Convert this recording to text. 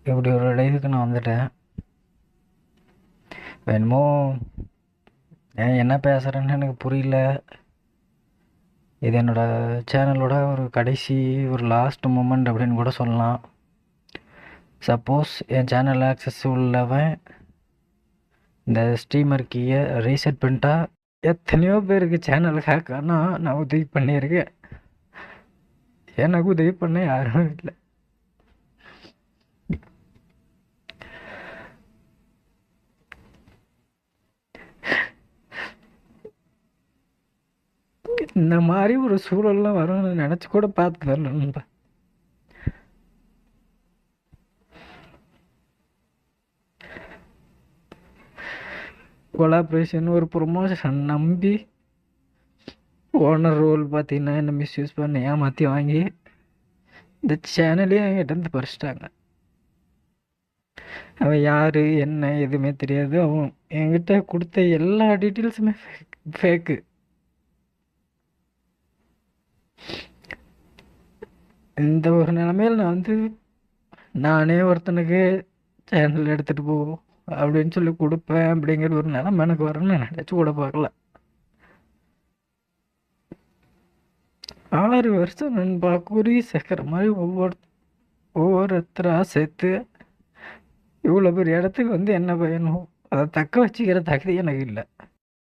இப்படி ஒரு லைஃபுக்கு நான் வந்துட்டேன். என்னமோ ஏன் என்ன பேசுகிறேன்னு எனக்கு புரியல. இது என்னோடய சேனலோட ஒரு கடைசி ஒரு லாஸ்ட் மூமெண்ட் அப்படின்னு கூட சொல்லலாம். சப்போஸ் என் சேனல் ஆக்சஸ் உள்ளவன் இந்த ஸ்ட்ரீமர் கீயை ரீசெட் பண்ணிட்டா எத்தனையோ பேருக்கு சேனல் ஹேக் ஆனால் நான் உதவி பண்ணியிருக்கேன். எனக்கு உதவி பண்ண யாரும் இல்லை. இந்த மாதிரி ஒரு சூழல்லாம் வரும்னு நினச்சி கூட பார்த்ததில்ல நண்பா. கொலாப்ரேஷன் ஒரு ப்ரொமோஷன் நம்பி ஓனர் ரோல் பார்த்தீங்கன்னா என்ன மிஸ்யூஸ் பண்ணி ஏமாற்றி வாங்கி இந்த சேனலே என்கிட்ட பறிச்சிட்டாங்க. அவன் யார் என்ன எதுவுமே தெரியாது. அவன் என்கிட்ட கொடுத்த எல்லா டீட்டெயில்ஸுமே ஃபேக்கு. இந்த ஒரு நிலமையில் நான் நானே ஒருத்தனுக்கு சேனல் எடுத்துகிட்டு போ அப்படின்னு சொல்லி கொடுப்பேன் அப்படிங்கிற ஒரு நிலமை எனக்கு வரும்னு நான் நினச்சி கூட பார்க்கல. 6 வருஷம் நண்பா குறி சேர்க்குற மாதிரி ஒவ்வொருத்தராக சேர்த்து இவ்வளோ பெரிய இடத்துக்கு என்ன பயனும்? அதை தக்க வச்சுக்கிற தகுதி எனக்கு இல்லை.